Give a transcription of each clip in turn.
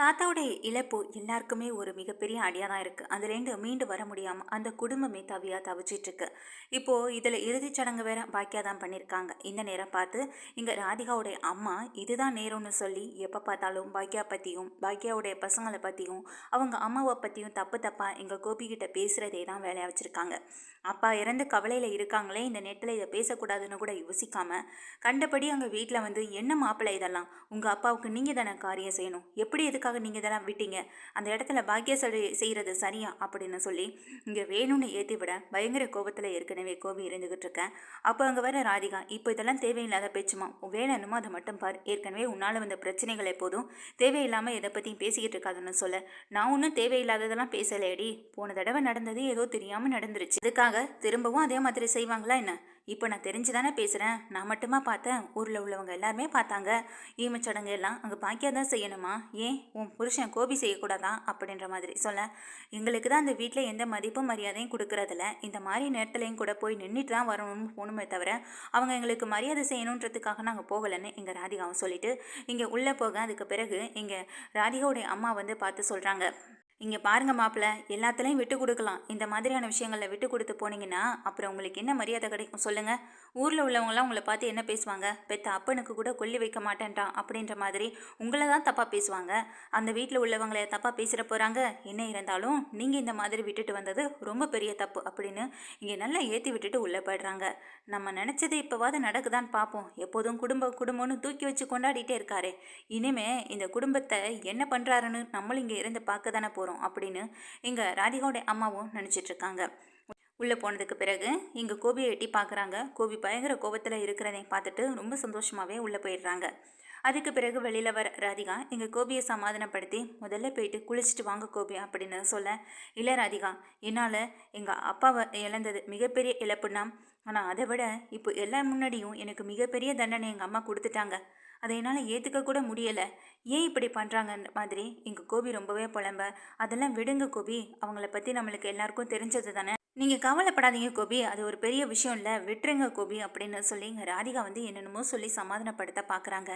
தாத்தாவுடைய இழப்பு எல்லாருக்குமே ஒரு மிகப்பெரிய அடியாக தான் இருக்குது. அதுலேருந்து மீண்டு வர முடியாமல் அந்த குடும்பமே தவிச்சிட்ருக்கு. இப்போது இதில் இறுதிச் சடங்கு வேற பாக்கியா தான் பண்ணியிருக்காங்க. இந்த நேரம் பார்த்து இங்கே ராதிகாவுடைய அம்மா இதுதான் நேரம்னு சொல்லி எப்போ பார்த்தாலும் பாக்கியா பற்றியும் பாக்கியாவுடைய பசங்களை பற்றியும் அவங்க அம்மாவை பற்றியும் தப்பு தப்பாக எங்கள் கோபிக்கிட்ட பேசுகிறதே தான் வேலையாக வச்சுருக்காங்க. அப்பா இறந்து கவலையில் இருக்காங்களே, இந்த நேரத்தில் இதை பேசக்கூடாதுன்னு கூட யோசிக்காமல் கண்டபடி அங்கே வீட்டில் வந்து என்ன மாப்பிள்ளை இதெல்லாம், உங்கள் அப்பாவுக்கு நீங்கள் தானே காரியம் செய்யணும், எப்படி எதுக்காக நீங்கள் இதெல்லாம் விட்டீங்க, அந்த இடத்துல பாக்கியசரி செய்கிறது சரியா அப்படின்னு சொல்லி இங்கே வேணும்னு ஏற்றி விட பயங்கர கோபத்தில் ஏற்கனவே கோபி இருந்துக்கிட்டு இருக்கேன். அப்போ அங்கே வர ராதிகா, இப்போ இதெல்லாம் தேவையில்லாத பேச்சுமா, வேணுமோ அதை மட்டும் பார், ஏற்கனவே உன்னால் வந்த பிரச்சனைகள் எப்போதும் தேவையில்லாமல் எதை பற்றியும் பேசிக்கிட்டு இருக்காதுன்னு சொல்ல, நான் ஒன்றும் தேவையில்லாததெல்லாம் பேசலையடி, போன தடவை நடந்தது ஏதோ தெரியாமல் நடந்துருச்சு, இதுக்காக திரும்பவும் அதே மாதிரி செய்வாங்களா என்ன, இப்போ நான் தெரிஞ்சு தானே பேசுகிறேன், நான் மட்டுமா பார்த்தேன், ஊரில் உள்ளவங்க எல்லாருமே பார்த்தாங்க, ஈமச்சடங்கு எல்லாம் அங்கே பாக்கியா தான் செய்யணுமா, ஏன் உன் புருஷன் கோபி செய்யக்கூடாதா அப்படின்ற மாதிரி சொல்ல, எங்களுக்கு தான் அந்த வீட்டில் எந்த மதிப்பும் மரியாதையும் கொடுக்குறதில்ல, இந்த மாதிரி நேரத்துலையும் கூட போய் நின்றுட்டு தான் வரணும்னு போகணுமே தவிர அவங்க எங்களுக்கு மரியாதை செய்யணுன்றதுக்காக நாங்கள் போகலைன்னு எங்கள் ராதிகாவும் சொல்லிட்டு இங்கே உள்ளே போக, அதுக்கு பிறகு இங்கே ராதிகாவுடைய அம்மா வந்து பார்த்து சொல்கிறாங்க, இங்கே பாருங்கள் மாப்பிள்ளை, எல்லாத்துலேயும் விட்டு கொடுக்கலாம், இந்த மாதிரியான விஷயங்களில் விட்டு கொடுத்து போனீங்கன்னா அப்புறம் உங்களுக்கு என்ன மரியாதை கிடைக்கும் சொல்லுங்கள், ஊரில் உள்ளவங்களாம் உங்களை பார்த்து என்ன பேசுவாங்க, பெத்த அப்பனுக்கு கூட கொல்லி வைக்க மாட்டேன்ட்டான் அப்படின்ற மாதிரி உங்களை தான் தப்பாக பேசுவாங்க, அந்த வீட்டில் உள்ளவங்களை தப்பாக பேசிட போகிறாங்க, என்ன இருந்தாலும் நீங்கள் இந்த மாதிரி விட்டுட்டு வந்தது ரொம்ப பெரிய தப்பு அப்படின்னு இங்கே நல்லா ஏற்றி விட்டுட்டு உள்ளே போய்ட்றாங்க. நம்ம நினச்சது இப்போவாது நடக்குதான்னு பார்ப்போம், எப்போதும் குடும்பம்னு தூக்கி வச்சு கொண்டாடிட்டே இருக்காரு, இனிமே இந்த குடும்பத்தை என்ன பண்ணுறாருன்னு நம்மளும் இங்கே இருந்து பார்க்க தானே போகிறோம் அப்படின்னு இங்கே ராதிகாவுடைய அம்மாவும் நினச்சிட்டு இருக்காங்க. உள்ளே போனதுக்கு பிறகு இங்கே கோபியை எட்டி பார்க்குறாங்க. கோபி பயங்கர கோபத்தில் இருக்கிறதை பார்த்துட்டு ரொம்ப சந்தோஷமாகவே உள்ளே போயிடுறாங்க. அதுக்கு பிறகு வெளியில் வர ராதிகா எங்கள் கோபியை சமாதானப்படுத்தி முதல்ல போயிட்டு குளிச்சுட்டு வாங்க கோபி அப்படின்னு சொல்ல, இல்லை ராதிகா, என்னால் எங்கள் அப்பாவை இழந்தது மிகப்பெரிய இழப்புனா, ஆனால் அதை விட இப்போ எல்லார் முன்னாடியும் எனக்கு மிகப்பெரிய தண்டனை எங்கள் அம்மா கொடுத்துட்டாங்க, அதை என்னால் ஏற்றுக்க கூட முடியலை, ஏன் இப்படி பண்ணுறாங்க மாதிரி எங்கள் கோபி ரொம்பவே புலம்ப, அதெல்லாம் விடுங்க கோபி, அவங்கள பற்றி நம்மளுக்கு எல்லாருக்கும் தெரிஞ்சது தானே, நீங்கள் கவலைப்படாதீங்க கோபி, அது ஒரு பெரிய விஷயம் இல்லை, விட்டுருங்க கோபி அப்படின்னு சொல்லி இங்கே ராதிகா வந்து என்னென்னமோ சொல்லி சமாதானப்படுத்த பார்க்குறாங்க.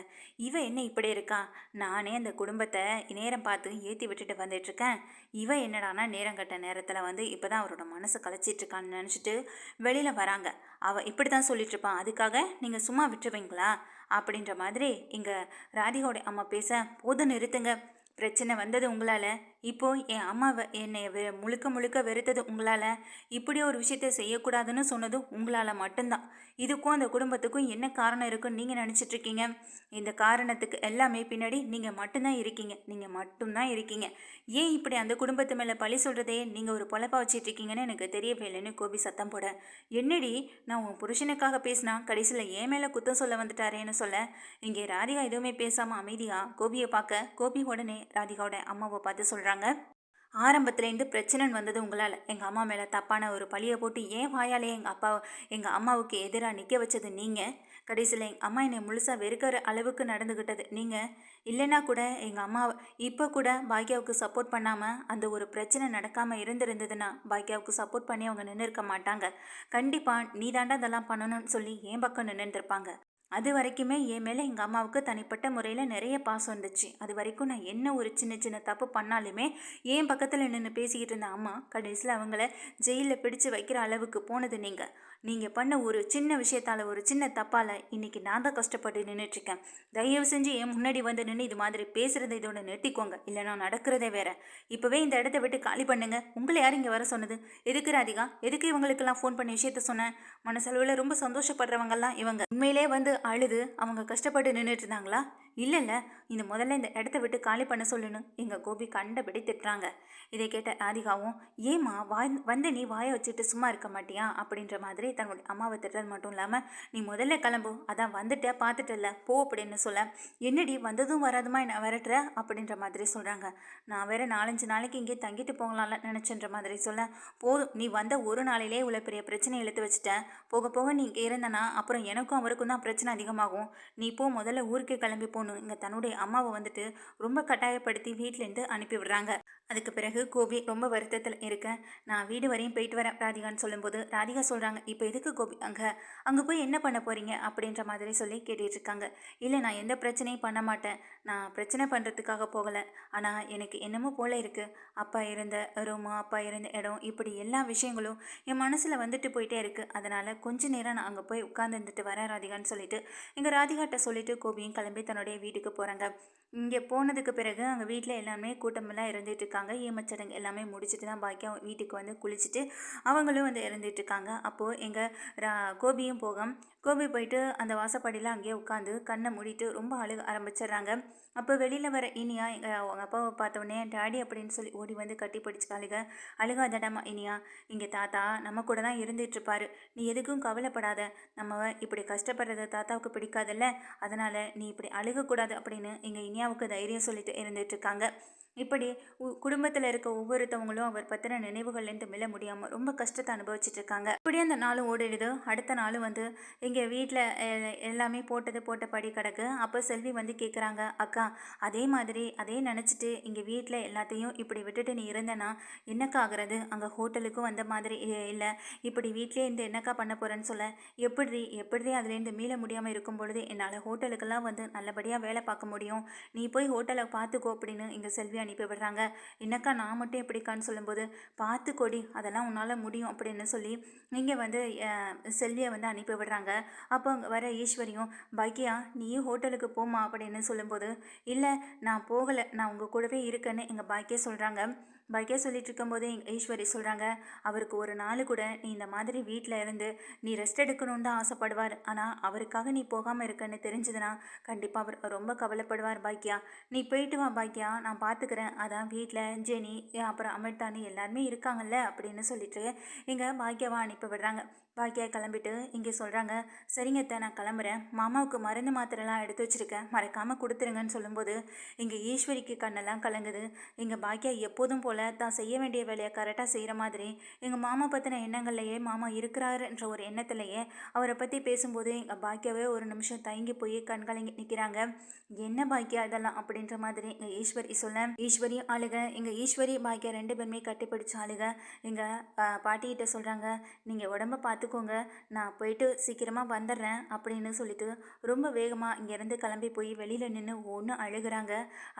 இவன் என்ன இப்படி இருக்கா, நானே அந்த குடும்பத்தை நேரம் பார்த்து ஏற்றி விட்டுட்டு வந்துட்டுருக்கேன், இவன் என்னடானா நேரம் கட்ட நேரத்தில் வந்து இப்போ தான் அவரோட மனசை கலைச்சிட்ருக்கான்னு நினச்சிட்டு வெளியில் வராங்க. அவள் இப்படி தான் சொல்லிட்டுருப்பான், அதுக்காக நீங்கள் சும்மா விட்டுருவீங்களா அப்படின்ற மாதிரி இங்கே ராதிகாவோட அம்மா பேச, போதும் நிறுத்துங்க, பிரச்சனை வந்தது உங்களால், இப்போது என் அம்மாவை என்னை முழுக்க முழுக்க வெறுத்தது உங்களால், இப்படி ஒரு விஷயத்தை செய்யக்கூடாதுன்னு சொன்னதும் உங்களால் மட்டும்தான், இதுக்கும் அந்த குடும்பத்துக்கும் என்ன காரணம் இருக்குன்னு நீங்கள் நினச்சிட்ருக்கீங்க, இந்த காரணத்துக்கு எல்லாமே பின்னாடி நீங்கள் மட்டும்தான் இருக்கீங்க, ஏன் இப்படி அந்த குடும்பத்து மேலே பழி சொல்கிறதே நீங்கள் ஒரு பொழப்பா வச்சிட்ருக்கீங்கன்னு எனக்கு தெரியவே இல்லைன்னு கோபி சத்தம் போட, என்னடி நான் உன் புருஷனுக்காக பேசினா கடைசியில் ஏன் மேலே குத்தம் சொல்ல வந்துட்டாரேன்னு சொல்ல, இங்கே ராதிகா எதுவுமே பேசாமல் அமைதியாக கோபியை பார்க்க, கோபி உடனே ராதிகாவோட அம்மாவை பார்த்து சொல்கிறாங்க, ஆரம்பத்துலேருந்து பிரச்சனைன்னு வந்தது உங்களால், எங்கள் அம்மா மேலே தப்பான ஒரு பழியை போட்டு ஏன் வாயாலே எங்கள் அம்மாவுக்கு எதிராக நிற்க வச்சது நீங்கள், கடைசியில் எங்கள் அம்மா என்னை முழுசாக வெறுக்கிற அளவுக்கு நடந்துக்கிட்டது நீங்கள், இல்லைன்னா கூட எங்கள் அம்மா இப்போ கூட பாக்கியாவுக்கு சப்போர்ட் பண்ணாமல் அந்த ஒரு பிரச்சனை நடக்காமல் இருந்திருந்ததுன்னா பாக்கியாவுக்கு சப்போர்ட் பண்ணி அவங்க நின்று இருக்க மாட்டாங்க, கண்டிப்பாக நீ தாண்டா இதெல்லாம் பண்ணணும்னு சொல்லி என் பக்கம் நின்றுருப்பாங்க, அது வரைக்குமே என் மேலே எங்கள் அம்மாவுக்கு தனிப்பட்ட முறையில் நிறைய பாசம் இருந்துச்சு, அது வரைக்கும் நான் என்ன ஒரு சின்ன சின்ன தப்பு பண்ணாலுமே என் பக்கத்தில் நின்று பேசிக்கிட்டு இருந்த அம்மா கடைசியில் அவங்கள ஜெயிலில் பிடிச்சு வைக்கிற அளவுக்கு போனது நீங்கள் பண்ண ஒரு சின்ன விஷயத்தால், ஒரு சின்ன தப்பால் இன்றைக்கி நான் தான் கஷ்டப்பட்டு நின்றுட்டுருக்கேன், தயவு செஞ்சு என் முன்னாடி வந்து நின்று இது மாதிரி பேசுகிறத இதோட நிறுத்திக்கோங்க, இல்லைனா நடக்கிறதே வேற, இப்போவே இந்த இடத்த விட்டு காலி பண்ணுங்க, உங்களை யார் இங்கே வர சொன்னது, எதுக்கு ராதிகா, எதுக்கு இவங்களுக்கெல்லாம் ஃபோன் பண்ணி விஷயத்த சொன்னேன், மனசளவில் ரொம்ப சந்தோஷப்படுறவங்கெல்லாம் இவங்க உண்மையிலே வந்து அழுது அவங்க கஷ்டப்பட்டு நின்றுட்டு இருந்தாங்களா, இல்லைல்ல, முதல்ல இந்த இடத்த விட்டு காலி பண்ண சொல்லணும் எங்கள் கோபி கண்டபடி திட்டுறாங்க. இதை கேட்ட ராதிகாவும், ஏமா வந்து நீ வாயை வச்சுட்டு சும்மா இருக்க மாட்டியா அப்படின்ற மாதிரி தன்னுடைய அம்மாவை திட்டுறது மட்டும் இல்லாமல், நீ முதல்ல கிளம்பு, அதான் வந்துட்ட பார்த்துட்டல போ அப்படின்னு சொல்ல, என்னடி வந்ததும் வராதுமா என்ன விரட்டுற அப்படின்ற மாதிரி சொல்கிறாங்க, நான் வேற 4-5 நாளைக்கு இங்கே தங்கிட்டு போகலாம்ல நினச்சன்ற மாதிரி சொல்ல, போதும் நீ வந்த ஒரு நாளிலே இவ்வளோ பெரிய பிரச்சனை இழுத்து வச்சுட்டேன், போக போக நீ இங்கே இருந்தனா அப்புறம் எனக்கும் அவருக்கும் தான் பிரச்சனை அதிகமாகும், நீ இப்போ முதல்ல ஊருக்கு கிளம்பி போகணும், இங்கே தன்னுடைய அம்மாவை வந்துட்டு ரொம்ப கட்டாயப்படுத்தி வீட்டிலேருந்து அனுப்பி விடுறாங்க. அதுக்கு பிறகு கோபி ரொம்ப வருத்தத்தில் இருக்கேன், நான் வீடு வரையும் போயிட்டு வரேன் ராதிகான்னு சொல்லும்போது ராதிகா சொல்கிறாங்க, இப்போ எதுக்கு கோபி அங்கே போய் என்ன பண்ண போகிறீங்க அப்படின்ற மாதிரி சொல்லி கேட்டுட்டு இருக்காங்க. இல்லை, நான் எந்த பிரச்சனையும் பண்ண மாட்டேன், நான் பிரச்சனை பண்ணுறதுக்காக போகலை. ஆனால் எனக்கு என்னமோ போல இருக்குது, அப்பா இருந்த ரூமு, அப்பா இருந்த இடம், இப்படி எல்லா விஷயங்களும் என் மனசில் வந்துட்டு போயிட்டே இருக்குது. அதனால் கொஞ்ச நேரம் நான் அங்கே போய் உட்காந்துருந்துட்டு வரேன் ராதிகான்னு சொல்லிட்டு இங்கே ராதிகாட்ட சொல்லிட்டு கோபியும் கிளம்பி தன்னுடைய வீட்டுக்கு போகிறாங்க. இங்கே போனதுக்கு பிறகு அங்கே வீட்டில் எல்லாமே கூட்டமெல்லாம் இருந்துட்டு இருக்காங்க. ஈமச்சடங்கு எல்லாமே முடிச்சுட்டு தான் பாக்கியம் வீட்டுக்கு வந்து குளிச்சுட்டு அவங்களும் வந்து இருந்துட்டு இருக்காங்க. அப்போது எங்கள் கோபியும் கோபி போயிட்டு அந்த வாசப்படியில் அங்கேயே உட்காந்து கண்ணை மூடிட்டு ரொம்ப அழுக ஆரம்பிச்சிடுறாங்க. அப்போ வெளியில் வர இனியா அவங்க அப்பாவை பார்த்தோன்னே டாடி அப்படின்னு சொல்லி ஓடி வந்து கட்டி பிடிச்சி அழுகாதடமா இனியா, இங்கே தாத்தா நம்ம கூட தான் இருந்துகிட்ருப்பாரு, நீ எதுக்கும் கவலைப்படாத, நம்ம இப்படி கஷ்டப்படுறது தாத்தாவுக்கு பிடிக்காதுல்ல, அதனால் நீ இப்படி அழுகக்கூடாது அப்படின்னு இங்கே இனியாவுக்கு தைரியம் சொல்லிட்டு இருந்துகிட்ருக்காங்க. இப்படி குடும்பத்தில் இருக்க ஒவ்வொருத்தவங்களும் அவர் பற்றின நினைவுகள்லேருந்து மில்ல முடியாமல் ரொம்ப கஷ்டத்தை அனுபவிச்சுட்டு இருக்காங்க. இப்படி அந்த நாளும் ஓடிடுது. அடுத்த நாள் வந்து இங்கே வீட்டில் எல்லாமே போட்டபடி கிடக்கு. அப்போ செல்வி வந்து கேட்குறாங்க, அக்கா அதே மாதிரி அதே நினச்சிட்டு இங்கே வீட்டில் எல்லாத்தையும் இப்படி விட்டுட்டு நீ இருந்தேன்னா என்னக்கா ஆகுறது? அங்கே ஹோட்டலுக்கும் வந்த மாதிரி இல்லை, இப்படி வீட்டிலே இருந்து என்னக்கா பண்ண போகிறேன்னு சொல்ல, எப்படி அதுலேருந்து மீள முடியாமல் இருக்கும் பொழுது என்னால் ஹோட்டலுக்கெல்லாம் வந்து நல்லபடியாக வேலை பார்க்க முடியும், நீ போய் ஹோட்டலை பார்த்துக்கோ அப்படின்னு இங்கே செல்வி அனுப்பி விடுறாங்க. என்னக்கா நான் மட்டும் எப்படிக்கான்னு சொல்லும்போது, பார்த்து கொடி அதெல்லாம் உன்னால் முடியும் அப்படின்னு சொல்லி இங்கே வந்து செல்வியை வந்து அனுப்பி விடுறாங்க. அப்போ அங்கே வர ஈஸ்வரியும், பாக்கியா நீயும் ஹோட்டலுக்கு போமா அப்படின்னு சொல்லும்போது, இல்லை நான் போகலை, நான் உங்கள் கூடவே இருக்கேன்னு எங்கள் பாக்கியா சொல்கிறாங்க. பாக்கியா சொல்லிட்டு இருக்கும்போதே ஈஸ்வரி சொல்கிறாங்க, அவருக்கு ஒரு நாள் கூட நீ இந்த மாதிரி வீட்டில் இருந்து நீ ரெஸ்ட் எடுக்கணும்னு தான் ஆசைப்படுவார், ஆனால் அவருக்காக நீ போகாமல் இருக்கன்னு தெரிஞ்சதுன்னா கண்டிப்பாக அவர் ரொம்ப கவலைப்படுவார். பாக்கியா நீ போயிட்டு வா பாக்கியா, நான் பார்த்துக்கிறேன், அதான் வீட்டில் ஜெனி அப்புறம் அமிர்தானி எல்லாருமே இருக்காங்கல்ல அப்படின்னு சொல்லிட்டு இங்கே பாக்கியாவை அனுப்பி விடுறாங்க. பாக்கியா கிளம்பிட்டு இங்கே சொல்கிறாங்க, சரிங்க அத்தை நான் கிளம்புறேன், மாமாவுக்கு மருந்து மாத்திரைலாம் எடுத்து வச்சுருக்கேன், மறக்காமல் கொடுத்துருங்கன்னு சொல்லும்போது இங்கே ஈஸ்வரிக்கு கண்ணெல்லாம் கலங்குது. எங்கள் பாக்கியா எப்போதும் போல் தான் செய்ய வேண்டிய வேலையை கரெக்டாக செய்கிற மாதிரி எங்கள் மாமா பற்றின எண்ணங்கள்லையே மாமா இருக்கிறாருன்ற ஒரு எண்ணத்துலையே அவரை பற்றி பேசும்போது எங்கள் பாக்கியாவே ஒரு நிமிஷம் தயங்கி போய் கண்கலங்கி நிற்கிறாங்க. என்ன பாக்கியா இதெல்லாம் அப்படின்ற மாதிரி எங்கள் ஈஸ்வரி சொல்ல, ஈஸ்வரி அழுக, எங்கள் ஈஸ்வரி பாக்கியா ரெண்டு பேருமே கட்டிப்பிடிச்சு அழுக. எங்கள் பாட்டிகிட்ட சொல்கிறாங்க, நீங்கள் உடம்ப பார்த்துக்கோங்க, நான் போயிட்டு சீக்கிரமாக வந்துடுறேன் அப்படின்னு சொல்லிட்டு ரொம்ப வேகமாக இங்கேருந்து கிளம்பி போய் வெளியில் நின்று ஒன்று அழுகிறாங்க.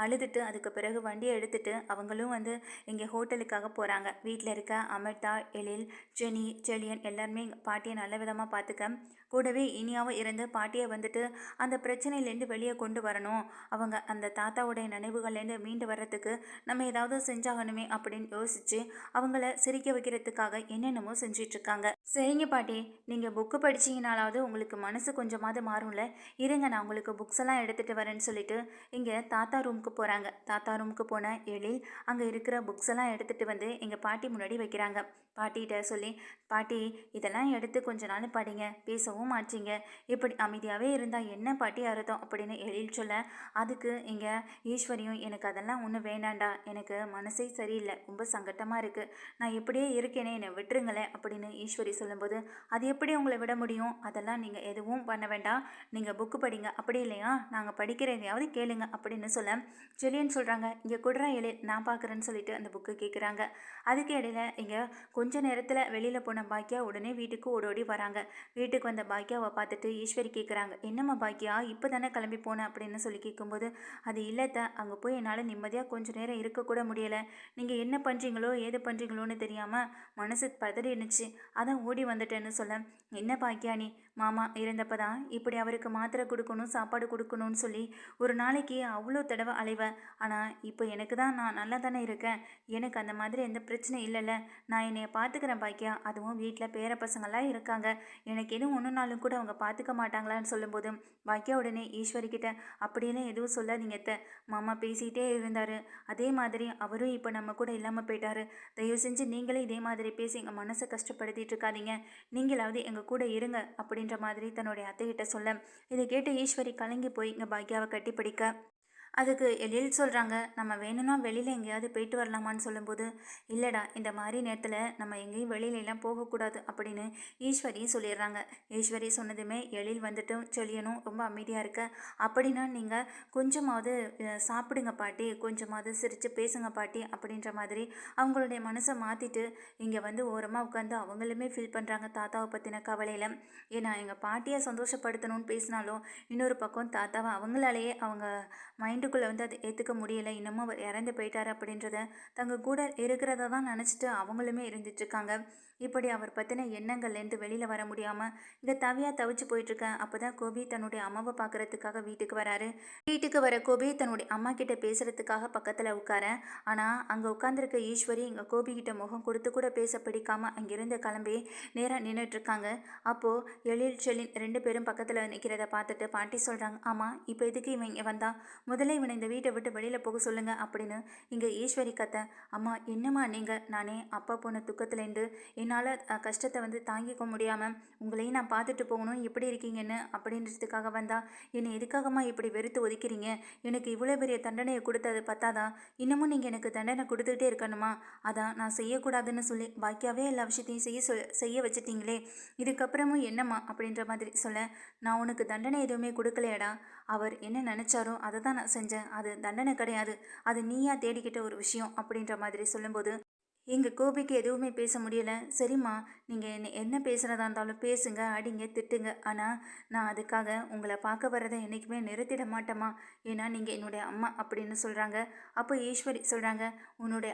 அழுதுட்டு அதுக்கு பிறகு வண்டியை எடுத்துட்டு அவங்களும் வந்து இங்கே ஹோட்டலுக்காக போகிறாங்க. வீட்டில் இருக்க அமிர்தா, எழில், ஜெனி, செழியன் எல்லாருமே பாட்டியை நல்ல விதமாக பார்த்துக்க, கூடவே இனியாவும் இருந்து பாட்டியை வந்துட்டு அந்த பிரச்சனையிலேருந்து வெளியே கொண்டு வரணும், அவங்க அந்த தாத்தாவுடைய நினைவுகள்லேருந்து மீண்டு வர்றதுக்கு நம்ம ஏதாவது செஞ்சாகணுமே அப்படின்னு யோசித்து அவங்கள சிரிக்க வைக்கிறதுக்காக என்னென்னமோ செஞ்சிட்ருக்காங்க. சரிங்க பாட்டி, நீங்கள் புக்கு படிச்சிங்கனாலாவது உங்களுக்கு மனசு கொஞ்சமாவது மாறும்ல, இருங்க நான் உங்களுக்கு புக்ஸ் எல்லாம் எடுத்துகிட்டு வரேன்னு சொல்லிட்டு இங்கே தாத்தா ரூமுக்கு போகிறாங்க. தாத்தா ரூமுக்கு போன எழில் அங்கே இருக்கிற புக்ஸ் எல்லாம் எடுத்துகிட்டு வந்து எங்கள் பாட்டி முன்னாடி வைக்கிறாங்க. பாட்டிகிட்ட சொல்லி, பாட்டி இதெல்லாம் எடுத்து கொஞ்ச நாள் படிங்க, பேசவும் மாட்டீங்க, இப்படி அமைதியாகவே இருந்தால் என்ன பாட்டி அர்த்தம் அப்படின்னு எழில் சொல்ல, அதுக்கு இங்கே ஈஸ்வரியும், எனக்கு அதெல்லாம் ஒன்றும் வேணாண்டா, எனக்கு மனசே சரியில்லை, ரொம்ப சங்கட்டமாக இருக்குது, நான் எப்படியே இருக்கேனே, என்னை விட்டுருங்களேன் அப்படின்னு ஈஸ்வரி சொல்லும்போது, அது எப்படி உங்களை விட முடியும், அதெல்லாம் நீங்கள் எதுவும் பண்ண வேண்டாம், நீங்கள் புக்கு படிங்க, அப்படி இல்லையா நாங்கள் படிக்கிற எதையாவது கேளுங்க அப்படின்னு சொல்ல, செல்லின்னு சொல்கிறாங்க, இங்கே கொடுறா எழில் நான் பார்க்குறேன்னு சொல்லிட்டு அந்த புக்கு கேட்குறாங்க. அதுக்கு இடையில இங்கே கொஞ்ச நேரத்தில் வெளியில் போன பாக்கியா உடனே வீட்டுக்கு ஓடோடி வராங்க. வீட்டுக்கு வந்த பாக்கியாவை பார்த்துட்டு ஈஸ்வரி கேட்குறாங்க, என்னம்மா பாக்கியா இப்போ தானே கிளம்பி போனேன் அப்படின்னு சொல்லி கேட்கும்போது, அது இல்லைத்த, அங்கே போய் என்னால் நிம்மதியாக கொஞ்சம் நேரம் இருக்கக்கூட முடியலை, நீங்கள் என்ன பண்ணுறீங்களோ ஏது பண்ணுறீங்களோன்னு தெரியாமல் மனசு பதறினுச்சு, அதான் ஓடி வந்துட்டேன்னு சொல்ல, என்ன பாக்கியா நீ மாமா இருந்தப்போ தான் இப்படி அவருக்கு மாத்திரை கொடுக்கணும் சாப்பாடு கொடுக்கணும்னு சொல்லி ஒரு நாளைக்கு அவ்வளோ தடவை அலைவேன், ஆனால் இப்போ எனக்கு தான் நான் நல்லா தானே இருக்கேன், எனக்கு அந்த மாதிரி எந்த பிரச்சனையும் இல்லைல்ல, நான் என்னைய பார்த்துக்கிறேன் பாக்கியா, அதுவும் வீட்டில் பேர பசங்களாம் இருக்காங்க, எனக்கு எதுவும் ஒன்றுனாலும் கூட அவங்க பார்த்துக்க மாட்டாங்களான்னு சொல்லும்போது பாக்கியா உடனே ஈஸ்வரிக்கிட்ட, அப்படியெல்லாம் எதுவும் சொல்லாதீங்க அத்தை, மாமா பேசிகிட்டே இருந்தார், அதே மாதிரி அவரும் இப்போ நம்ம கூட இல்லாமல் போயிட்டாரு, தயவு செஞ்சு நீங்களே இதே மாதிரி பேசி எங்கள் மனசை கஷ்டப்படுத்திட்டு இருக்காதீங்க, நீங்களாவது எங்கள் கூட இருங்க அப்படின்ற மாதிரி தன்னுடைய அத்தைகிட்ட சொல்ல, இதை கேட்டு ஈஸ்வரி கலங்கி போய் இங்கே பாக்கியாவை கட்டி பிடிக்க, அதுக்கு எழில் சொல்கிறாங்க, நம்ம வேணும்னா வெளியில் எங்கேயாவது போயிட்டு வரலாமான்னு சொல்லும்போது, இல்லைடா இந்த மாதிரி நேரத்தில் நம்ம எங்கேயும் வெளியிலலாம் போகக்கூடாது அப்படின்னு ஈஸ்வரி சொல்லிடுறாங்க. ஈஸ்வரி சொன்னதுமே எழில் வந்துட்டு செழியனும் ரொம்ப அமைதியாக இருக்க, அப்படின்னா நீங்கள் கொஞ்சமாவது சாப்பிடுங்க பாட்டி, கொஞ்சமாவது சிரித்து பேசுங்க பாட்டி அப்படின்ற மாதிரி அவங்களுடைய மனசை மாற்றிட்டு இங்கே வந்து ஓரமாக உட்காந்து அவங்களுமே ஃபீல் பண்ணுறாங்க தாத்தாவை பற்றின கவலையில். ஏன்னா எங்கள் பாட்டியை சந்தோஷப்படுத்தணும்னு பேசினாலும் இன்னொரு பக்கம் தாத்தாவை அவங்களாலேயே அவங்க மைண்டுக்குள்ளே வந்து அதை ஏற்றுக்க முடியலை, இன்னமும் அவர் இறந்து போயிட்டார் அப்படின்றத தங்க கூட இருக்கிறத தான் நினச்சிட்டு அவங்களுமே இருந்துட்டுருக்காங்க. இப்படி அவர் பற்றின எண்ணங்கள்லேருந்து வெளியில் வர முடியாமல் இங்கே தவிச்சு போயிட்டுருக்கேன். அப்போ தான் கோபி தன்னுடைய அம்மாவை பார்க்குறதுக்காக வீட்டுக்கு வராரு. வீட்டுக்கு வர கோபி தன்னுடைய அம்மா கிட்ட பேசுகிறதுக்காக பக்கத்தில் உட்காரேன். ஆனால் அங்கே உட்காந்துருக்க ஈஸ்வரி இங்கே கோபி கிட்ட முகம் கொடுத்து கூட பேச பிடிக்காமல் அங்கிருந்து கிளம்பி நேராக நின்றுட்டுருக்காங்க. அப்போது எழில் செழின் 2 பேரும் பக்கத்தில் நிற்கிறத பார்த்துட்டு பாட்டி சொல்கிறாங்க, ஆமாம் இப்போ எதுக்கு இவன் இங்கே வந்தா, முதல்ல இவனை இந்த வீட்டை விட்டு வெளியில் போக சொல்லுங்கள் அப்படின்னு இங்கே ஈஸ்வரி கத்த. அம்மா என்னம்மா நீங்கள், நானே அப்பா போன துக்கத்துலேருந்து என்னால் கஷ்டத்தை வந்து தாங்கிக்க முடியாமல் உங்களையும் நான் பார்த்துட்டு போகணும் எப்படி இருக்கீங்கன்னு அப்படின்றதுக்காக வந்தா, என்னை எதுக்காகம்மா இப்படி வெறுத்து ஒதுக்கிறீங்க, எனக்கு இவ்வளோ பெரிய தண்டனையை கொடுத்தது பத்தாதா, இன்னமும் நீங்கள் எனக்கு தண்டனை கொடுத்துக்கிட்டே இருக்கணுமா, அதான் நான் செய்யக்கூடாதுன்னு சொல்லி பாக்கியாவே எல்லா விஷயத்தையும் செய்ய வச்சுட்டீங்களே, இதுக்கப்புறமும் என்னம்மா அப்படின்ற மாதிரி சொல்ல, நான் உனக்கு தண்டனை எதுவுமே கொடுக்கலையடா, அவர் என்ன நினச்சாரோ அதை தான் நான் செஞ்சேன், அது தண்டனை கிடையாது, அது நீயா தேடிக்கிட்ட ஒரு விஷயம் அப்படின்ற மாதிரி சொல்லும்போது எங்கள் கோபிக்கு எதுவுமே பேச முடியலை. சரிம்மா, நீங்கள் என்ன பேசுகிறதா இருந்தாலும் பேசுங்க, அடிங்க, திட்டுங்க, ஆனால் நான் அதுக்காக உங்களை பார்க்க வரதை என்றைக்குமே நிறுத்திட மாட்டேம்மா, ஏன்னா நீங்கள் என்னுடைய அம்மா அப்படின்னு சொல்கிறாங்க. அப்போ ஈஸ்வரி சொல்கிறாங்க, உன்னுடைய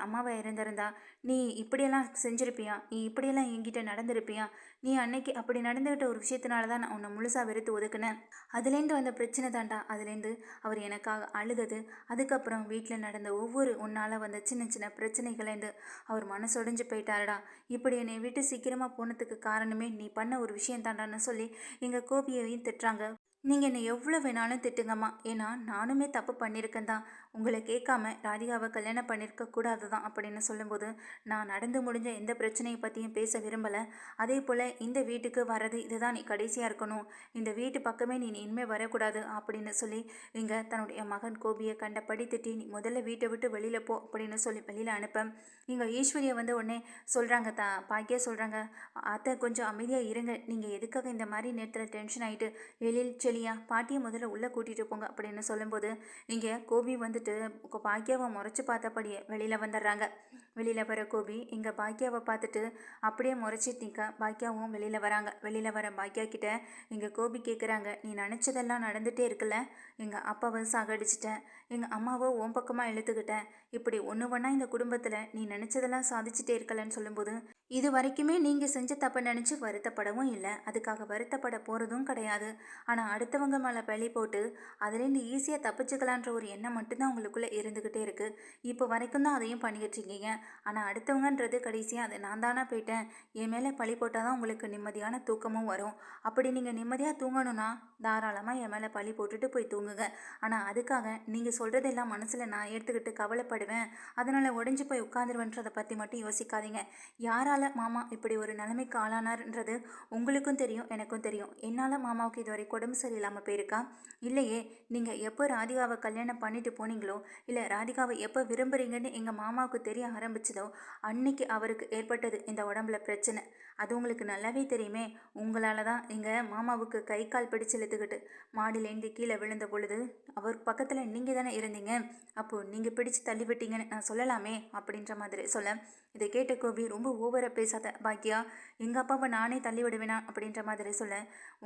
அம்மாவை இருந்திருந்தா நீ இப்படியெல்லாம் செஞ்சுருப்பியா, நீ இப்படியெல்லாம் என்கிட்ட நடந்திருப்பியா, நீ அன்னைக்கு அப்படி நடந்துக்கிட்ட ஒரு விஷயத்தினால தான் நான் உன்னை முழுசாக வெறுத்து ஒதுக்குனேன், அதுலேருந்து வந்த பிரச்சனை தாண்டா, அதுலேருந்து அவர் எனக்காக அழுதது, அதுக்கப்புறம் வீட்டில் நடந்த ஒவ்வொரு உன்னால் வந்த சின்ன சின்ன பிரச்சனைகளேருந்து அவர் மனசொடைஞ்சு போயிட்டாருடா, இப்படி என்னை விட்டு சீக்கிரமாக போனதுக்கு காரணமே நீ பண்ண ஒரு விஷயம் தாண்டான்னு சொல்லி எங்கள் கோபியையும் திட்டுறாங்க. நீங்கள் என்னை எவ்வளோ வேணாலும் திட்டுங்கம்மா, ஏன்னா நானுமே தப்பு பண்ணியிருக்கேன் தான், உங்களை கேட்காம ராதிகாவை கல்யாணம் பண்ணியிருக்க கூடாது தான் அப்படின்னு சொல்லும்போது, நான் நடந்து முடிஞ்ச எந்த பிரச்சனையை பற்றியும் பேச விரும்பலை, அதே போல் இந்த வீட்டுக்கு வர்றது இதுதான் நீ கடைசியாக இருக்கணும், இந்த வீட்டு பக்கமே நீ இனிமேல் வரக்கூடாது அப்படின்னு சொல்லி இங்கே தன்னுடைய மகன் கோபியை கண்டபடி திட்டி, நீ முதல்ல வீட்டை விட்டு வெளியில் போ அப்படின்னு சொல்லி வெளியில் அனுப்ப, இங்கே ஈஸ்வரியை வந்து உடனே சொல்கிறாங்க, பாக்கியா சொல்கிறாங்க, அத்தை கொஞ்சம் அமைதியாக இருங்க, நீங்கள் எதுக்காக இந்த மாதிரி நேரத்தில் டென்ஷன் ஆகிட்டு எழில் செழியா பாட்டியை முதல்ல உள்ளே கூட்டிகிட்டு போங்க அப்படின்னு சொல்லும்போது இங்கே கோபி வந்துட்டு பாக்கியாவை முறைச்சி பார்த்தபடியே வெளியில் வந்துடுறாங்க. வெளியில் வர கோபி இங்கே பாக்கியாவை பார்த்துட்டு அப்படியே முறைச்சிட்டு நிற்க, பாக்கியாவும் வெளியில் வராங்க. வெளியில் வர பாக்கியா கிட்ட இங்கே கோபி கேட்குறாங்க, நீ நினச்சதெல்லாம் நடந்துகிட்டே இருக்குல்ல, எங்கள் அப்பாவை சாகடிச்சிட்டேன், எங்கள் அம்மாவை உன் பக்கமாக இழுத்துக்கிட்டேன், இப்படி ஒன்று ஒன்றா இந்த குடும்பத்தில் நீ நினச்சதெல்லாம் சாதிச்சுட்டே இருக்கலன்னு சொல்லும்போது, இது வரைக்குமே நீங்கள் செஞ்ச தப்பை நினச்சி வருத்தப்படவும் இல்லை, அதுக்காக வருத்தப்பட போகிறதும் கிடையாது, ஆனால் அடுத்தவங்க மேலே பழி போட்டு அதுலேருந்து ஈஸியாக தப்பிச்சுக்கலான்ற ஒரு எண்ணம் மட்டும்தான் உங்களுக்குள்ளே இருந்துக்கிட்டே இருக்குது, இப்போ வரைக்கும் தான் அதையும் பண்ணிக்கிட்டு இருக்கீங்க, ஆனால் அடுத்தவங்கன்றது கடைசியாக அது நான் தானே போயிட்டேன், என் மேலே பழி போட்டால் தான் உங்களுக்கு நிம்மதியான தூக்கமும் வரும், அப்படி நீங்கள் நிம்மதியாக தூங்கணும்னா தாராளமாக என் மேலே பழி போட்டுட்டு போய் தூங்குங்க, ஆனால் அதுக்காக நீங்கள் சொல்கிறதெல்லாம் மனசில் நான் எடுத்துக்கிட்டு கவலைப்படுவேன், அதனால் உடஞ்சி போய் உட்காந்துருவேன்றதை பற்றி மட்டும் யோசிக்காதீங்க, யாரால் மாமா இப்படி ஒரு நிலைமைக்கு ஆளானார்ன்றது உங்களுக்கும் தெரியும், எனக்கும் தெரியும், என்னால் மாமாவுக்கு இதுவரை உடம்பு சரியில்லாமல் போயிருக்கா, இல்லையே, நீங்கள் எப்போ ராதிகாவை கல்யாணம் பண்ணிட்டு போனீங்களோ, இல்லை ராதிகாவை எப்போ விரும்புகிறீங்கன்னு எங்கள் மாமாவுக்கு தெரிய ஆரம்பிச்சதோ அன்னைக்கு அவருக்கு ஏற்பட்டது இந்த உடம்புல பிரச்சனை, அது உங்களுக்கு நல்லாவே தெரியுமே, உங்களால் தான் எங்கள் மாமாவுக்கு கை கால் பிடிச்சு இழுத்துக்கிட்டு மாடியிலேருந்து கீழே விழுந்த பொழுது அவர் பக்கத்தில் நீங்கள் தானே இருந்தீங்க, அப்போது நீங்கள் பிடிச்சு தள்ளி விட்டீங்கன்னு நான் சொல்லலாமே அப்படின்ற மாதிரி சொல்ல, இதை கேட்ட கோபி, ரொம்ப ஓவராக பேசாத பாக்கியா, எங்கள் அப்பாவை நானே தள்ளி விடுவேனா அப்படின்ற மாதிரி சொல்ல,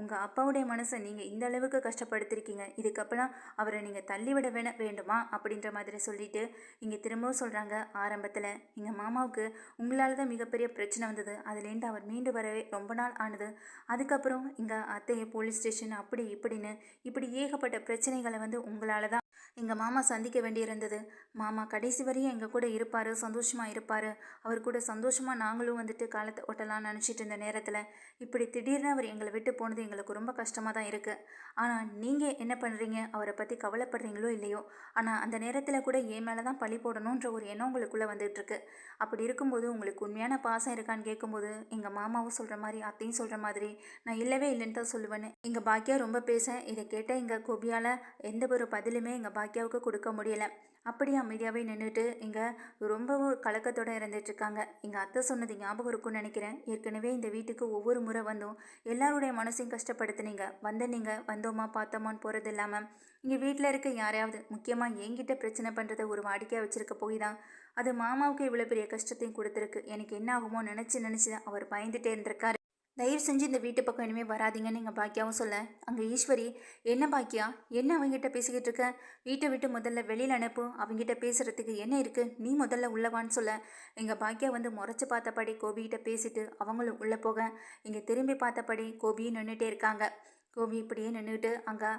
உங்கள் அப்பாவுடைய மனசை நீங்கள் இந்த அளவுக்கு கஷ்டப்படுத்திருக்கீங்க, இதுக்கப்புறம் அவரை நீங்கள் தள்ளிவிட வேண்டுமா அப்படின்ற மாதிரி சொல்லிட்டு இங்கே திரும்பவும் சொல்கிறாங்க, ஆரம்பத்தில் எங்கள் மாமாவுக்கு உங்களால் தான் மிகப்பெரிய பிரச்சனை வந்தது, அதுலேருந்து அவர் மீண்டு வரவே ரொம்ப நாள் ஆனது, அதுக்கப்புறம் இங்கே அத்தையை போலீஸ் ஸ்டேஷன் அப்படி இப்படின்னு இப்படி ஏகப்பட்ட பிரச்சனைகளை வந்து உங்களால் தான் எங்கள் மாமா சந்திக்க வேண்டியிருந்தது. மாமா கடைசி வரையும் எங்கள் கூட இருப்பார், சந்தோஷமாக இருப்பார். அவர் கூட சந்தோஷமாக நாங்களும் வந்துட்டு காலத்தை ஓட்டலாம்னு நினச்சிட்டு இருந்த நேரத்தில் இப்படி திடீர்னு அவர் எங்களை விட்டு போனது எங்களுக்கு ரொம்ப கஷ்டமாக தான் இருக்குது. ஆனால் நீங்கள் என்ன பண்ணுறீங்க, அவரை பற்றி கவலைப்படுறீங்களோ இல்லையோ, ஆனால் அந்த நேரத்தில் கூட என் மேலே தான் பழி போடணுன்ற ஒரு எண்ணம் உங்களுக்குள்ளே வந்துட்டுருக்கு. அப்படி இருக்கும்போது உங்களுக்கு உண்மையான பாசம் இருக்கான்னு கேட்கும்போது எங்கள் மாமாவும் சொல்கிற மாதிரி அத்தையும் சொல்கிற மாதிரி நான் இல்லவே இல்லைன்னு தான் சொல்லுவேன்னு எங்கள் பாக்கியா ரொம்ப பேச, இதை கேட்ட எங்கள் கோபியால் எந்த ஒரு பதிலுமே எங்கள் பாக்கியாவுக்கு கொடுக்க முடியல. அப்படியே அமைதியாகவே நின்றுட்டு இங்கே ரொம்பவும் கலக்கத்தோடு இருந்துட்டுருக்காங்க. எங்கள் அத்தை சொன்னது ஞாபகம் இருக்கும்னு நினைக்கிறேன். ஏற்கனவே இந்த வீட்டுக்கு ஒவ்வொரு முறை வந்தும் எல்லாருடைய மனசையும் கஷ்டப்படுத்துனீங்க. நீங்கள் வந்தோமா பார்த்தோமான்னு போகிறது இல்லாமல் இங்கே வீட்டில் இருக்க யாரையாவது முக்கியமாக என்கிட்ட பிரச்சனை பண்ணுறதை ஒரு வாடிக்கையாக வச்சுருக்க போய் தான் அது மாமாவுக்கு இவ்வளோ பெரிய கஷ்டத்தையும் கொடுத்துருக்கு. எனக்கு என்ன ஆகுமோ நினச்சி தான் அவர் பயந்துட்டே இருந்திருக்காரு. தயவு செஞ்சு இந்த வீட்டு பக்கம் இனிமேல் வராதிங்கன்னு எங்கள் பாக்கியாவும் சொல்ல, அங்கே ஈஸ்வரி, என்ன பாக்கியா, என்ன அவங்ககிட்ட பேசிக்கிட்டு இருக்க, வீட்டை விட்டு முதல்ல வெளியில் அனுப்பு, அவங்ககிட்ட பேசுகிறதுக்கு என்ன இருக்குது, நீ முதல்ல உள்ளவான்னு சொல்ல, எங்கள் பாக்கியா வந்து முறைச்சி பார்த்தபடி கோபிகிட்ட பேசிட்டு அவங்களும் உள்ளே போக, இங்கே திரும்பி பார்த்தபடி கோபியும் நின்றுட்டே இருக்காங்க. கோபி இப்படியே நின்றுட்டு அங்கே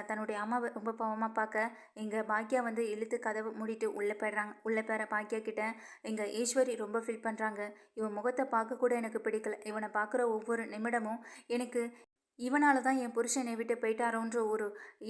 தன்னுடைய அம்மாவை ரொம்ப பாவமாக பார்க்க, இங்கே பாக்கியா வந்து இழுத்து கதவு மூடிட்டு உள்ளே போயிடுறாங்க. உள்ளே போகிற பாக்கியா கிட்ட இங்கே ஈஸ்வரி ரொம்ப ஃபீல் பண்ணுறாங்க. இவன் முகத்தை பார்க்க கூட எனக்கு பிடிக்கல. இவனை பார்க்குற ஒவ்வொரு நிமிடமும் எனக்கு இவனால தான் என் புருஷன் என்னை விட்டு போயிட்டாரோன்ற ஒரு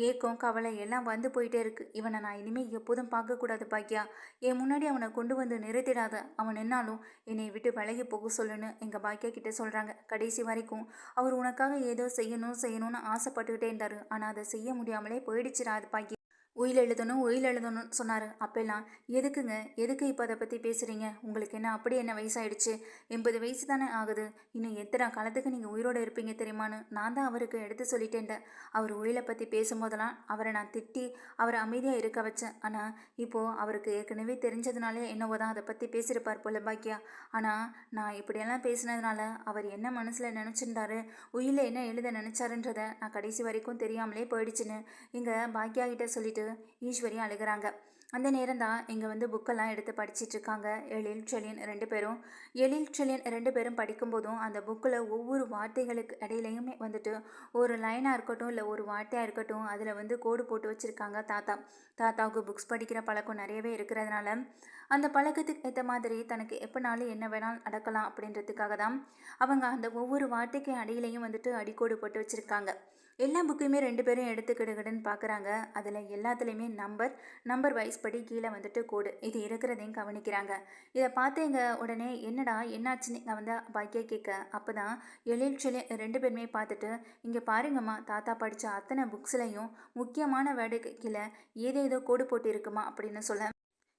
ஏக்கம், கவலை எல்லாம் வந்து போயிட்டே இருக்குது. இவனை நான் இனிமேல் எப்போதும் பார்க்கக்கூடாது பாக்கியா. என் முன்னாடி அவனை கொண்டு வந்து நிறுத்திடாத. அவன் நின்னாலும் என்னை விட்டு விலகி போக சொல்லுன்னு எங்கள் பாக்கியா கிட்டே சொல்கிறாங்க. கடைசி வரைக்கும் அவர் உனக்காக ஏதோ செய்யணும்னு ஆசைப்பட்டுக்கிட்டே இருந்தார். ஆனால் அதை செய்ய முடியாமலே போயிடுச்சுடா அது பாக்கியா. உயில் எழுதணும்னு சொன்னார். அப்பெல்லாம் எதுக்குங்க, எதுக்கு இப்போ அதை பற்றி பேசுகிறீங்க, உங்களுக்கு என்ன அப்படி என்ன வயசாயிடுச்சு, 80 வயசு தானே ஆகுது, இன்னும் எத்தனை காலத்துக்கு நீங்கள் உயிரோடு இருப்பீங்க தெரியுமான்னு நான் தான் அவருக்கு எடுத்து சொல்லிட்டேன்டேன். அவர் உயிலை பற்றி பேசும்போதெல்லாம் அவரை நான் திட்டி அவரை அமைதியாக இருக்க வச்சேன். ஆனால் இப்போது அவருக்கு ஏற்கனவே தெரிஞ்சதுனாலே என்னவோ தான் அதை பற்றி பேசியிருப்பார் போல பாக்கியா. ஆனால் நான் இப்படியெல்லாம் பேசினதுனால அவர் என்ன மனசில் நினச்சிருந்தாரு, உயிரில் என்ன எழுத நினச்சாருன்றதை நான் கடைசி வரைக்கும் தெரியாமலே போயிடுச்சுன்னு இங்கே பாக்கியா கிட்டே சொல்லிட்டு ஈஸ்வரி அழுகிறாங்க. அந்த நேரம் தான் இங்கே வந்து புக்கெல்லாம் எடுத்து படிச்சுட்டு இருக்காங்க எழில் செழியன் ரெண்டு பேரும். எழில் செழியன் ரெண்டு பேரும் படிக்கும்போதும் அந்த புக்கில் ஒவ்வொரு வார்த்தைகளுக்கு இடையிலையுமே வந்துட்டு ஒரு லைனாக இருக்கட்டும் இல்லை ஒரு வார்த்தையாக இருக்கட்டும் அதில் வந்து கோடு போட்டு வச்சுருக்காங்க தாத்தாவுக்கு புக்ஸ் படிக்கிற பழக்கம் நிறையவே இருக்கிறதுனால அந்த பழக்கத்துக்கு ஏற்ற மாதிரி தனக்கு எப்போனாலும் என்ன வேணாலும் நடக்கலாம் அப்படின்றதுக்காக தான் அவங்க அந்த ஒவ்வொரு வார்த்தைக்கு அடியிலையும் வந்துட்டு அடிக்கோடு போட்டு வச்சுருக்காங்க. எல்லா புக்கையுமே ரெண்டு பேரும் எடுத்துக்கிடுன்னு பார்க்குறாங்க. அதில் எல்லாத்துலேயுமே நம்பர் வைஸ் படி கீழே வந்துட்டு கோடு இது இருக்கிறதையும் கவனிக்கிறாங்க. இதை பார்த்து இங்கே உடனே என்னடா என்னாச்சுன்னு நான் வந்து பாக்கியா கேட்க, அப்போ தான் எழில் சொல்லி ரெண்டு பேருமே பார்த்துட்டு இங்கே பாருங்கம்மா, தாத்தா படித்த அத்தனை புக்ஸ்லையும் முக்கியமான வேர்டுக்கு கீழே ஏதேதோ கோடு போட்டு இருக்குமா அப்படின்னு சொல்ல,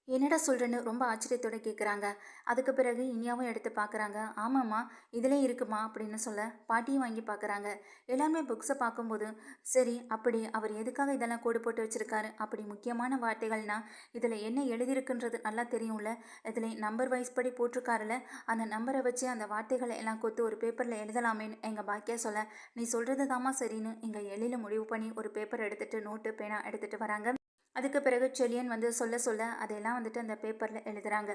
என்னடா சொல்கிறேன்னு ரொம்ப ஆச்சரியத்தோடு கேட்குறாங்க. அதுக்கு பிறகு இனியாவும் எடுத்து பார்க்குறாங்க. ஆமாம்மா, இதிலே இருக்குமா அப்படின்னு சொல்ல பாட்டியும் வாங்கி பார்க்குறாங்க. எல்லாருமே புக்ஸை பார்க்கும்போது சரி, அப்படி அவர் எதுக்காக இதெல்லாம் கோடு போட்டு வச்சுருக்காரு, அப்படி முக்கியமான வார்த்தைகள்னால் இதில் என்ன எழுதியிருக்குன்றது நல்லா தெரியும்ல, இதில் நம்பர் வைஸ் படி போட்டிருக்காருல, அந்த நம்பரை வச்சு அந்த வார்த்தைகளை எல்லாம் கொத்து ஒரு பேப்பரில் எழுதலாமேன்னு எங்கள் பாக்கியா சொல்ல, நீ சொல்கிறது தாம்மா சரின்னு எங்கள் எழில முடிவு பண்ணி ஒரு பேப்பர் எடுத்துகிட்டு நோட்டு பேனா எடுத்துகிட்டு வராங்க. அதுக்கு பிறகு செழியன் வந்து சொல்ல அதையெல்லாம் வந்துட்டு அந்த பேப்பரில் எழுதுகிறாங்க.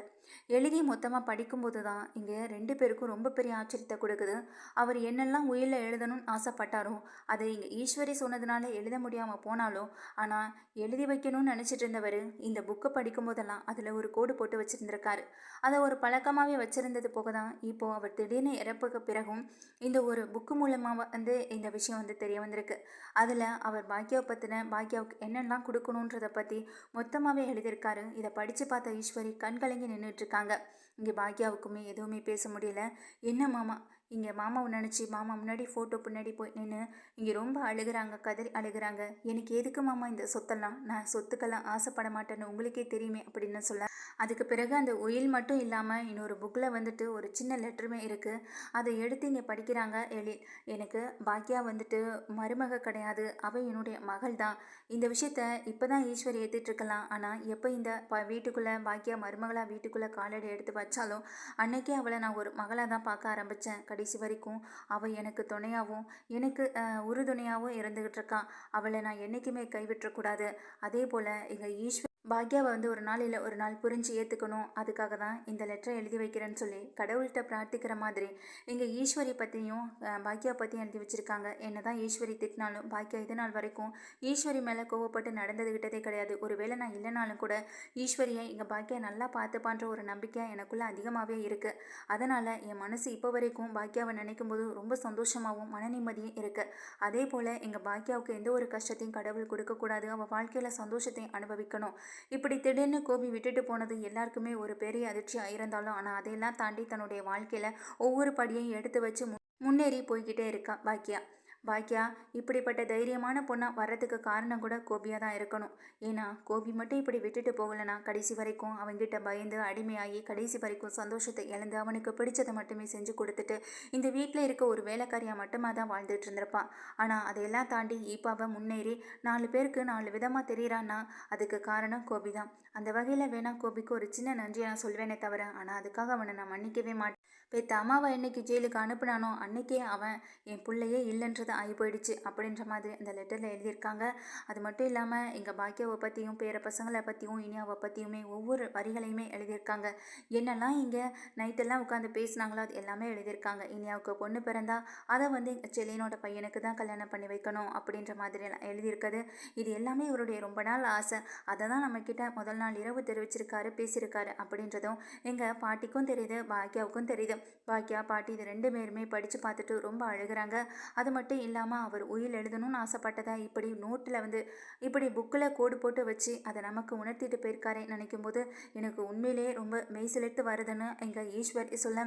எழுதி மொத்தமாக படிக்கும்போது தான் இங்கே ரெண்டு பேருக்கும் ரொம்ப பெரிய ஆச்சரியத்தை கொடுக்குது. அவர் என்னெல்லாம் உயிரில் எழுதணும்னு ஆசைப்பட்டாரோ அதை இங்கே ஈஸ்வரி சொன்னதுனால எழுத முடியாமல் போனாலும், ஆனால் எழுதி வைக்கணும்னு நினச்சிட்டு இருந்தவர் இந்த புக்கை படிக்கும்போதெல்லாம் அதில் ஒரு கோடு போட்டு வச்சுருந்துருக்காரு. அதை ஒரு பழக்கமாகவே வச்சுருந்தது போக தான் இப்போது அவர் திடீர்னு இறப்புக்கு பிறகும் இந்த ஒரு புக்கு மூலமாக வந்து இந்த விஷயம் வந்து தெரிய வந்திருக்கு. அதில் அவர் பாக்கியாவுக்கு என்னெல்லாம் கொடுக்கணுன்றதை பற்றி மொத்தமாகவே எழுதியிருக்காரு. இதை படித்து பார்த்த ஈஸ்வரி கண்கலங்கி நின்றுட்டுருக்காங்க. இங்கே பாக்கியாவுக்குமே எதுவுமே பேச முடியல. என்ன மாமா, இங்கே மாமாவை நினச்சி மாமா முன்னாடி ஃபோட்டோ பின்னாடி போய் நின்று இங்கே ரொம்ப அழுகிறாங்க, கதறி அழுகிறாங்க. எனக்கு எதுக்கு மாமா இந்த சொத்தெல்லாம், நான் சொத்துக்கெல்லாம் ஆசைப்பட மாட்டேன்னு உங்களுக்கே தெரியுமே அப்படின்னு சொல்ல, அதுக்கு பிறகு அந்த உயில் மட்டும் இல்லாமல் இன்னொரு புக்கில் வந்துட்டு ஒரு சின்ன லெட்டருமே இருக்குது. அதை எடுத்து இங்கே படிக்கிறாங்க எழில். எனக்கு பாக்கியா வந்துட்டு மருமக கிடையாது, அவள் என்னுடைய மகள் தான். இந்த விஷயத்த இப்போ தான் ஈஸ்வரி ஏற்றிட்டுருக்கலாம். ஆனால் எப்போ இந்த வீட்டுக்குள்ளே பாக்கியா மருமகளாக வீட்டுக்குள்ளே காலடி எடுத்து வச்சாலும் அன்னைக்கே அவளை நான் ஒரு மகளாக தான் பார்க்க ஆரம்பித்தேன். கடைசி வரைக்கும் அவள் எனக்கு துணையாகவும் எனக்கு உறுதுணையாகவும் இருந்துகிட்டு இருக்கான். அவளை நான் என்றைக்குமே கைவிட்டக்கூடாது. அதே போல் எங்கள் பாக்யாவை வந்து ஒரு நாள் இல்லை ஒரு நாள் புரிஞ்சு ஏற்றுக்கணும், அதுக்காக தான் இந்த லெட்டரை எழுதி வைக்கிறேன்னு சொல்லி கடவுள்கிட்ட பிரார்த்திக்கிற மாதிரி இங்கே ஈஸ்வரி பற்றியும் பாக்யா பற்றியும் எழுதி வச்சுருக்காங்க. என்ன தான் ஈஸ்வரி திட்டினாலும் பாக்யா இது நாள் வரைக்கும் ஈஸ்வரி மேலே கோவப்பட்டு நடந்துக்கிட்டதே கிடையாது. ஒருவேளை நான் இல்லைனாலும் கூட ஈஸ்வரியை இங்கே பாக்யா நல்லா பார்த்துப்பான்ற ஒரு நம்பிக்கை எனக்குள்ளே அதிகமாகவே இருக்குது. அதனால் என் மனசு இப்போ வரைக்கும் பாக்யாவை நினைக்கும் போது ரொம்ப சந்தோஷமாகவும் மன நிம்மதியும் இருக்குது. அதே போல் எங்கள் பாக்யாவுக்கு எந்த ஒரு கஷ்டத்தையும் கடவுள் கொடுக்கக்கூடாது, அவள் வாழ்க்கையில் சந்தோஷத்தையும் அனுபவிக்கணும். இப்படி திடீர்னு கோபி விட்டுட்டு போனது எல்லாருக்குமே ஒரு பெரிய அதிர்ச்சியாக இருந்தாலும், ஆனால் அதையெல்லாம் தாண்டி தன்னுடைய வாழ்க்கையில் ஒவ்வொரு படியையும் எடுத்து வச்சு முன்னேறி போய்கிட்டே இருக்கா பாக்யா. பாக்யா இப்படிப்பட்ட தைரியமான பொண்ணாக வர்றதுக்கு காரணம் கூட கோபியாக தான் இருக்கணும். ஏன்னா கோபி மட்டும் இப்படி விட்டுட்டு போகலைன்னா கடைசி வரைக்கும் அவங்கிட்ட பயந்து அடிமையாகி கடைசி வரைக்கும் சந்தோஷத்தை இழந்து அவனுக்கு பிடிச்சதை மட்டுமே செஞ்சு கொடுத்துட்டு இந்த வீட்டில் இருக்க ஒரு வேலைக்காரியாக மட்டுமா தான் வாழ்ந்துட்டு இருந்திருப்பான். ஆனால் அதையெல்லாம் தாண்டி இப்போ அவன் முன்னேறி 4 பேருக்கு 4 விதமாக தெரிகிறான்னா அதுக்கு காரணம் கோபி தான். அந்த வகையில் வேணா கோபிக்கு ஒரு சின்ன நன்றியை நான் சொல்வேனே தவிர, ஆனால் அதுக்காக அவனை நான் மன்னிக்கவே மாட்டேன். பெத்த அம்மாவை என்னைக்கு ஜெயிலுக்கு அனுப்புனானோ அன்னைக்கே அவன் என் பிள்ளையே இல்லைன்றது ஆகி போயிடுச்சு அப்படின்ற மாதிரி அந்த லெட்டரில் எழுதியிருக்காங்க. அது மட்டும் இல்லாமல் எங்கள் பாக்கியாவை பற்றியும் பேர பசங்களை பற்றியும் இனியாவை பற்றியுமே ஒவ்வொரு வரிகளையுமே எழுதியிருக்காங்க. என்னெல்லாம் இங்கே நைட்டெல்லாம் உட்காந்து பேசினாங்களோ அது எல்லாமே எழுதியிருக்காங்க. இனியாவுக்கு பொண்ணு பிறந்தா அதை வந்து எங்கள் செல்லியனோட பையனுக்கு தான் கல்யாணம் பண்ணி வைக்கணும் அப்படின்ற மாதிரியெல்லாம் எழுதியிருக்குது. இது எல்லாமே இவருடைய ரொம்ப நாள் ஆசை. அதை தான் நம்மக்கிட்ட முதல் நாள் இரவு தெரிவிச்சிருக்காரு, பேசியிருக்காரு அப்படின்றதும் எங்கள் பாட்டிக்கும் தெரியுது, பாக்கியாவுக்கும் தெரியுது. பாக்கியா பாட்டி இது 2 பேருமே படித்து பார்த்துட்டு ரொம்ப அழுகிறாங்க. அது மட்டும் இல்லாமல் அவர் உயில் எழுதணும்னு ஆசைப்பட்டதா இப்படி நோட்டில் வந்து இப்படி புக்கில் கோடு போட்டு வச்சு அதை நமக்கு உணர்த்திட்டு போயிருக்காரே நினைக்கும் போது எனக்கு உண்மையிலேயே ரொம்ப மெய்சிலிட்டு வருதுன்னு எங்கள் ஈஸ்வரி சொல்ல,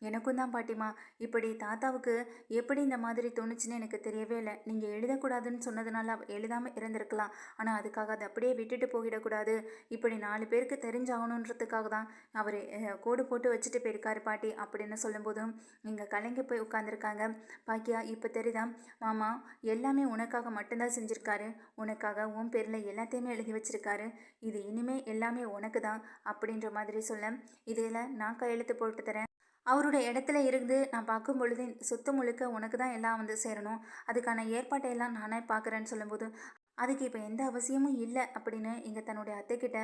எனக்கும் தான் பாட்டிமா, இப்படி தாத்தாவுக்கு எப்படி இந்த மாதிரி தோணுச்சுன்னு எனக்கு தெரியவே இல்லை. நீங்கள் எழுதக்கூடாதுன்னு சொன்னதுனால எழுதாமல் இருந்திருக்கலாம், ஆனால் அதுக்காக அதை அப்படியே விட்டுட்டு போயிடக்கூடாது, இப்படி 4 பேருக்கு தெரிஞ்சாகணுன்றதுக்காக தான் அவர் கோடு போட்டு வச்சுட்டு போயிருக்காரு பாட்டி அப்படின்னு சொல்லும்போதும் இங்கே கலங்கி போய் உட்காந்துருக்காங்க. பாக்கியா இப்போ தெரியுதா மாமா எல்லாமே உனக்காக மட்டும்தான் செஞ்சுருக்காரு, உனக்காக உன் பேரில் எல்லாத்தையுமே எழுதி வச்சிருக்காரு, இது இனிமே எல்லாமே உனக்கு தான் அப்படின்ற மாதிரி சொல்ல, இதில் நான் கையெழுத்து போட்டு தரேன், அவருடைய இடத்துல இருந்து நான் பார்க்கும் பொழுது சொத்து முழுக்க உனக்கு தான் எல்லாம் வந்து சேரணும், அதுக்கான ஏற்பாட்டையெல்லாம் நானே பார்க்குறேன்னு சொல்லும்போது அதுக்கு இப்போ எந்த அவசியமும் இல்லை அப்படின்னு இங்கே தன்னுடைய அத்தைக்கிட்ட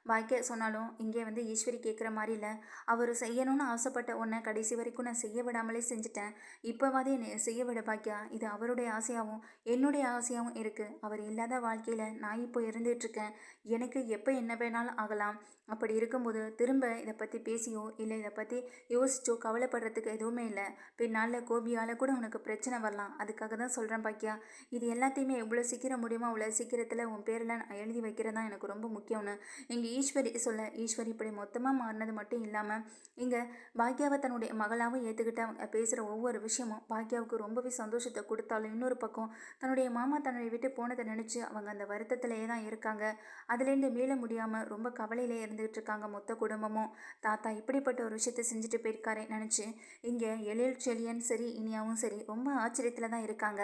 பாக்கிய சொன்னாலும் இங்கே வந்து ஈஸ்வரி கேட்குற மாதிரி இல்லை. அவர் செய்யணும்னு ஆசைப்பட்ட ஒன்றை கடைசி வரைக்கும் நான் செய்ய விடாமலே செஞ்சுட்டேன், இப்போவாதே என்னை செய்ய விட பாக்கியா, இது அவருடைய ஆசையாகவும் என்னுடைய ஆசையாகவும் இருக்குது. அவர் இல்லாத வாழ்க்கையில் நான் இப்போ இருந்துகிட்ருக்கேன், எனக்கு எப்போ என்ன வேணாலும் ஆகலாம். அப்படி இருக்கும்போது திரும்ப இதை பற்றி பேசியோ இல்லை இதை பற்றி யோசிச்சோ கவலைப்படுறதுக்கு எதுவுமே இல்லை. பின்னால் கோபியால் கூட உனக்கு பிரச்சனை வரலாம், அதுக்காக தான் சொல்கிறேன் பாக்கியா, இது எல்லாத்தையுமே எவ்வளோ சீக்கிரம் முடியுமோ அவ்வளோ சீக்கிரத்தில் உன் பேரில் நான் எழுதி வைக்கிறது தான் எனக்கு ரொம்ப முக்கியம்னு இங்கே ஈஸ்வரி சொல்ல, ஈஸ்வரி இப்படி மொத்தமாக மாறினது மட்டும் இல்லாமல் இங்கே பாக்யாவை தன்னுடைய மகளாகவும் ஏற்றுக்கிட்ட பேசுகிற ஒவ்வொரு விஷயமும் பாக்யாவுக்கு ரொம்பவே சந்தோஷத்தை கொடுத்தாலும், இன்னொரு பக்கம் தன்னுடைய மாமா தன்னை விட்டு போனதை நினச்சி அவங்க அந்த வருத்தத்திலேயே தான் இருக்காங்க. அதுலேருந்து மீள முடியாமல் ரொம்ப கவலையிலே இருந்துகிட்டு இருக்காங்க மொத்த குடும்பமும். தாத்தா இப்படிப்பட்ட ஒரு விஷயத்தை செஞ்சுட்டு போயிருக்காரே நினச்சி இங்கே எழில் செழியன் சரி இனியாவும் சரி ரொம்ப ஆச்சரியத்தில் தான் இருக்காங்க.